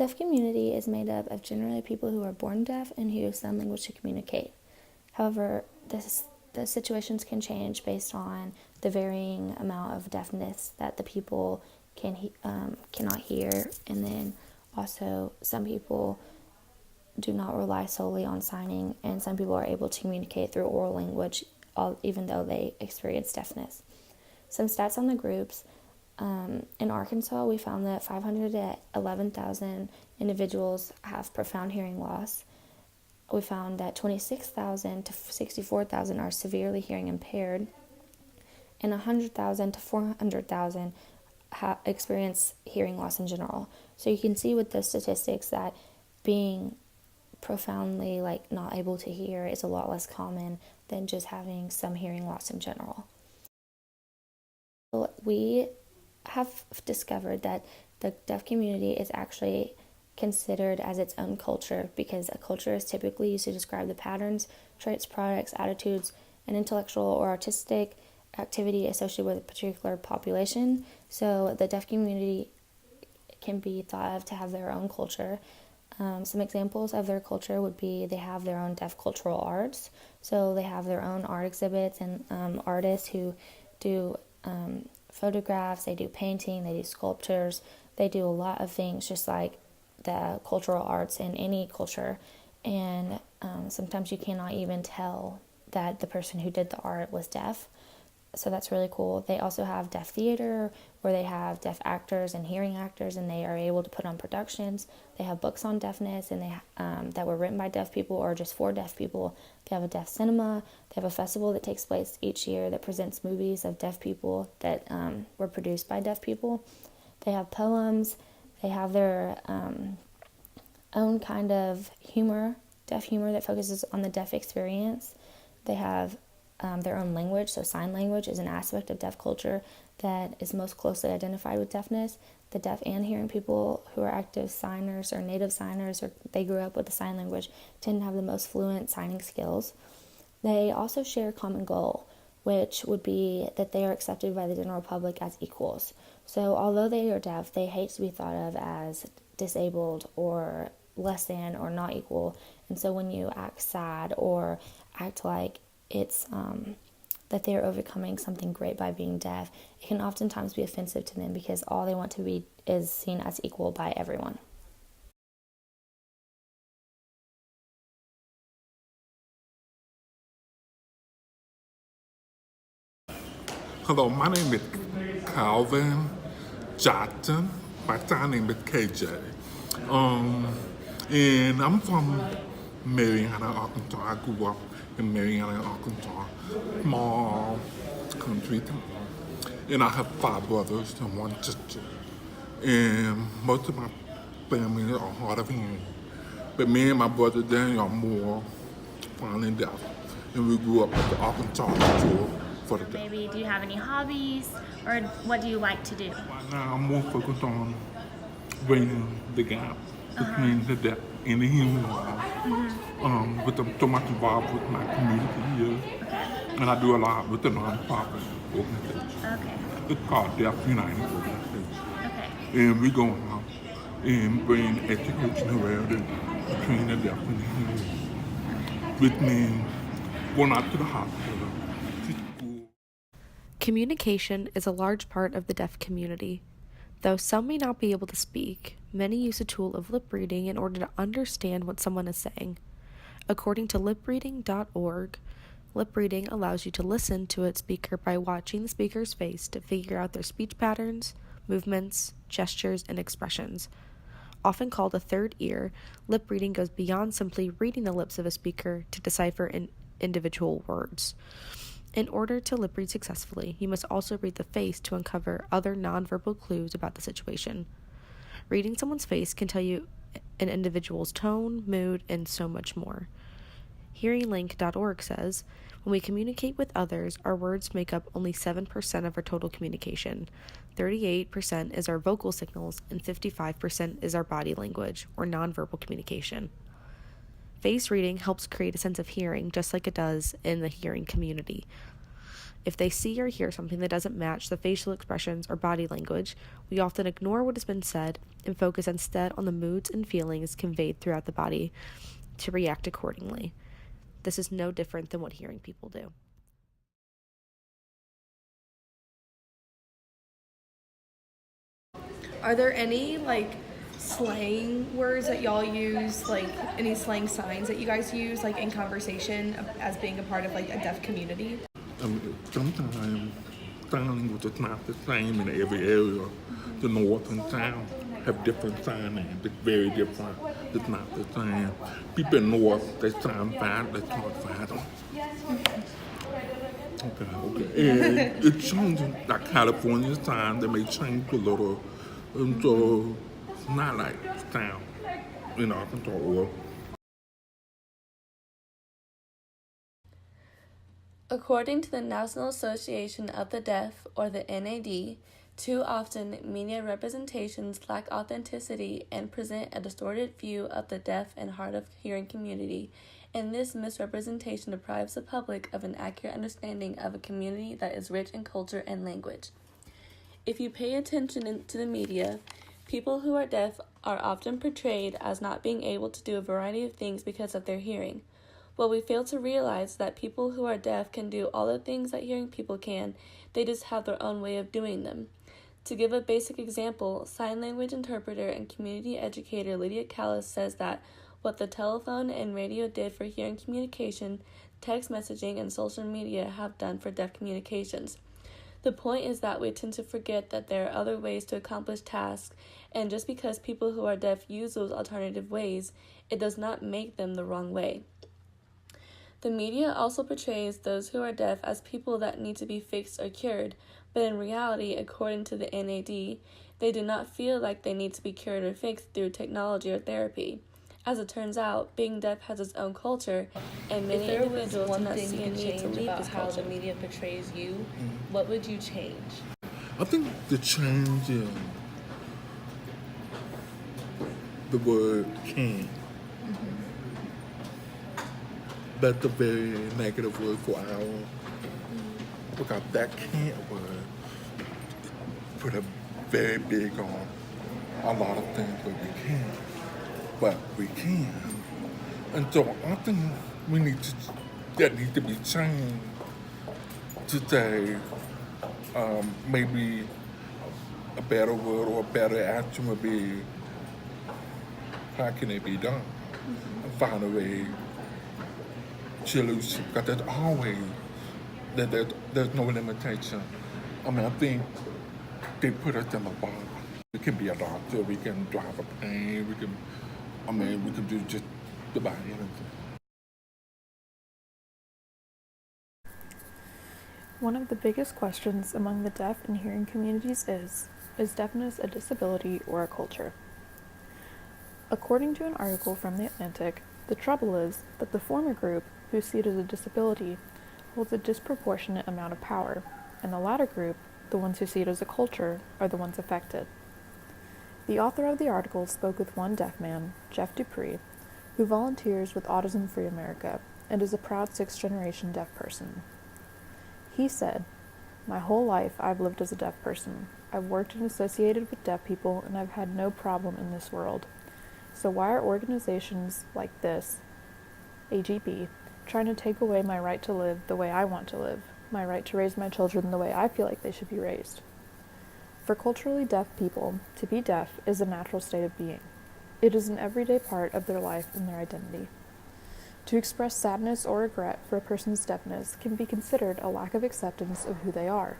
Deaf community is made up of generally people who are born deaf and who use sign language to communicate. However, the situations can change based on the varying amount of deafness that the people cannot hear, and then also some people do not rely solely on signing, and some people are able to communicate through oral language even though they experience deafness. Some stats on the groups. In Arkansas, we found that 500 to 11,000 individuals have profound hearing loss. We found that 26,000 to 64,000 are severely hearing impaired, and 100,000 to 400,000 experience hearing loss in general. So you can see with the statistics that being profoundly not able to hear is a lot less common than just having some hearing loss in general. So we have discovered that the deaf community is actually considered as its own culture, because a culture is typically used to describe the patterns, traits, products, attitudes, and intellectual or artistic activity associated with a particular population. So the deaf community can be thought of to have their own culture. Some examples of their culture would be they have their own deaf cultural arts. So they have their own art exhibits and artists who do photographs, they do painting, they do sculptures, they do a lot of things just like the cultural arts in any culture. And sometimes you cannot even tell that the person who did the art was deaf. So that's really cool. They also have deaf theater where they have deaf actors and hearing actors, and they are able to put on productions. They have books on deafness, and they that were written by deaf people or just for deaf people. They have a deaf cinema. They have a festival that takes place each year that presents movies of deaf people that were produced by deaf people. They have poems. They have their own kind of humor, deaf humor that focuses on the deaf experience. They have their own language, so sign language is an aspect of deaf culture that is most closely identified with deafness. The deaf and hearing people who are active signers or native signers, or they grew up with the sign language, tend to have the most fluent signing skills. They also share a common goal, which would be that they are accepted by the general public as equals. So although they are deaf, they hate to be thought of as disabled or less than or not equal. And so when you act sad or act like it's that they're overcoming something great by being deaf, it can oftentimes be offensive to them because all they want to be is seen as equal by everyone. Hello, my name is Calvin Johnson. My sign name is KJ. And I'm from Marianna, Arkansas. I grew up in Marianna, Arkansas, small country town. And I have 5 brothers and 1 sister. And most of my family are hard of hearing. But me and my brother Daniel are more finally deaf. And we grew up at the Arkansas School for the deaf. Maybe do you have any hobbies, or what do you like to do? Right now I'm more focused on bringing the gap between the deaf and the hearing loss. But I'm so much involved with my community here. And I do a lot with the nonprofit organization. Okay. It's called Deaf United Organization. Okay. And we go out and bring education awareness between the deaf and the hearing. Which means going out to the hospital, to school. Communication is a large part of the deaf community. Though some may not be able to speak, many use a tool of lip reading in order to understand what someone is saying. According to lipreading.org, lip reading allows you to listen to a speaker by watching the speaker's face to figure out their speech patterns, movements, gestures, and expressions. Often called a third ear, lip reading goes beyond simply reading the lips of a speaker to decipher individual words. In order to lip read successfully, you must also read the face to uncover other nonverbal clues about the situation. Reading someone's face can tell you an individual's tone, mood, and so much more. HearingLink.org says, when we communicate with others, our words make up only 7% of our total communication. 38% is our vocal signals, and 55% is our body language, or nonverbal communication. Face reading helps create a sense of hearing, just like it does in the hearing community. If they see or hear something that doesn't match the facial expressions or body language, we often ignore what has been said and focus instead on the moods and feelings conveyed throughout the body to react accordingly. This is no different than what hearing people do. Are there any slang words that y'all use, any slang signs that you guys use in conversation as being a part of a deaf community? Sometimes sign language is not the same in every area. The north and south have different signing. It's very different. It's not the same. People in north, they sound fast, they talk fast. Okay. And it changes, like California sign, they may change a little. And so it's not like sound in Arkansas or. According to the National Association of the Deaf, or the NAD, too often media representations lack authenticity and present a distorted view of the deaf and hard of hearing community, and this misrepresentation deprives the public of an accurate understanding of a community that is rich in culture and language. If you pay attention to the media, people who are deaf are often portrayed as not being able to do a variety of things because of their hearing. What we fail to realize is that people who are deaf can do all the things that hearing people can, they just have their own way of doing them. To give a basic example, sign language interpreter and community educator Lydia Callis says that what the telephone and radio did for hearing communication, text messaging, and social media have done for deaf communications. The point is that we tend to forget that there are other ways to accomplish tasks, and just because people who are deaf use those alternative ways, it does not make them the wrong way. The media also portrays those who are deaf as people that need to be fixed or cured, but in reality, according to the NAD, they do not feel like they need to be cured or fixed through technology or therapy. As it turns out, being deaf has its own culture, and many individuals do not see a need to leave this how the culture. media portrays you, what would you change? I think the change is the word can. That's a very negative word for our, because that can't word put a very big on a lot of things that we can't, but we can. And so I think that needs to be changed to say maybe a better word or a better action would be, how can it be done? And find a way solution, because there's always, there's no limitation. I mean, I think they put us in a box. We can be a doctor, we can drive a plane, we can do just about anything. One of the biggest questions among the deaf and hearing communities is deafness a disability or a culture? According to an article from The Atlantic, the trouble is that the former group, who see it as a disability, holds a disproportionate amount of power, and the latter group, the ones who see it as a culture, are the ones affected. The author of the article spoke with one deaf man, Jeff Dupree, who volunteers with Autism Free America and is a proud sixth-generation deaf person. He said, "My whole life I've lived as a deaf person. I've worked and associated with deaf people, and I've had no problem in this world. So why are organizations like this, AGB, trying to take away my right to live the way I want to live, my right to raise my children the way I feel like they should be raised?" For culturally deaf people, to be deaf is a natural state of being. It is an everyday part of their life and their identity. To express sadness or regret for a person's deafness can be considered a lack of acceptance of who they are.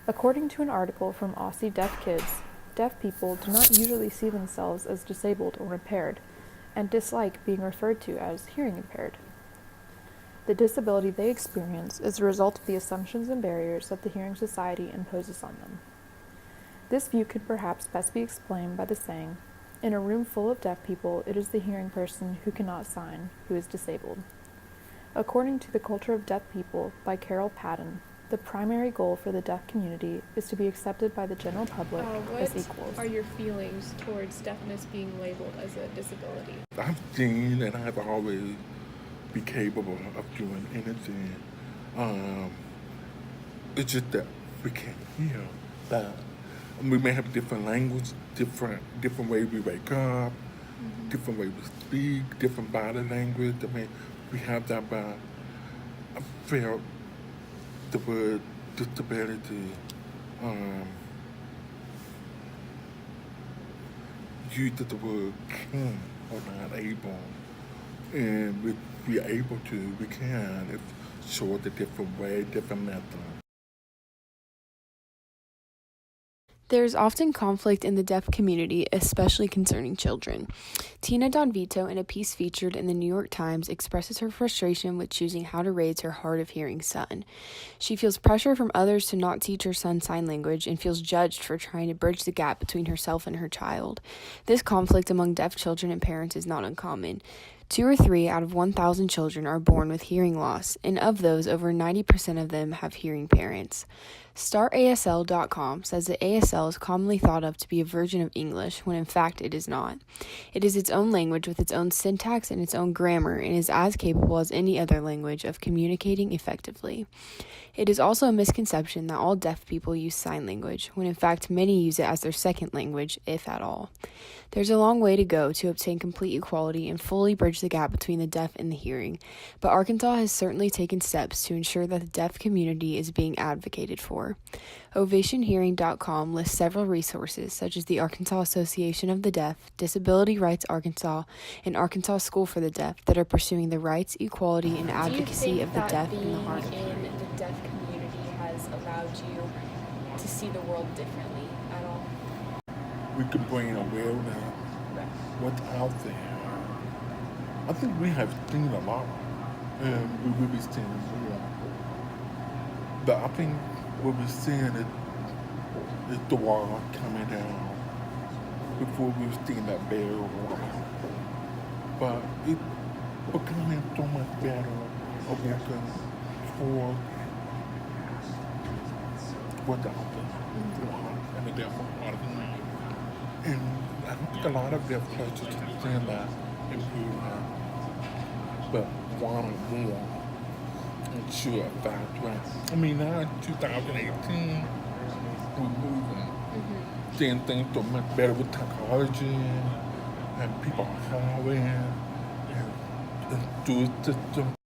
According to an article from Aussie Deaf Kids, deaf people do not usually see themselves as disabled or impaired, and dislike being referred to as hearing impaired. The disability they experience is a result of the assumptions and barriers that the Hearing Society imposes on them. This view could perhaps best be explained by the saying, "In a room full of deaf people, it is the hearing person who cannot sign who is disabled." According to The Culture of Deaf People by Carol Patton, the primary goal for the deaf community is to be accepted by the general public as equals. What are your feelings towards deafness being labeled as a disability? I've seen and I've always be capable of doing anything. It's just that we can't hear that. We may have different language, different way we wake up, different way we speak, different body language. I mean, we have that, but I felt the word disability. Use the word can or not able, and if we are able to, we can. If show it a different way, different method. There is often conflict in the deaf community, especially concerning children. Tina Donvito, in a piece featured in the New York Times, expresses her frustration with choosing how to raise her hard-of-hearing son. She feels pressure from others to not teach her son sign language and feels judged for trying to bridge the gap between herself and her child. This conflict among deaf children and parents is not uncommon. 2 or 3 out of 1,000 children are born with hearing loss, and of those, over 90% of them have hearing parents. StartASL.com says that ASL is commonly thought of to be a version of English, when in fact it is not. It is its own language with its own syntax and its own grammar, and is as capable as any other language of communicating effectively. It is also a misconception that all deaf people use sign language, when in fact many use it as their second language, if at all. There's a long way to go to obtain complete equality and fully bridge the gap between the deaf and the hearing, but Arkansas has certainly taken steps to ensure that the deaf community is being advocated for. OvationHearing.com lists several resources such as the Arkansas Association of the Deaf, Disability Rights Arkansas, and Arkansas School for the Deaf that are pursuing the rights, equality, and advocacy of the deaf and the hard of hearing. In the deaf community has allowed you to see the world differently at all? We can bring awareness what's out there. I think we have seen a lot, and we will be seeing more. But I think what we're seeing is the wall coming down. Before we were seeing that barrier wall. But it's becoming so much better of working for what's out there. And the deaf are and I don't think a lot of deaf churches understand that improvement, but want more. And sure, that's right. I mean, now in 2018, we're moving. Seeing things so much better with technology, and people are hiring, and through the system.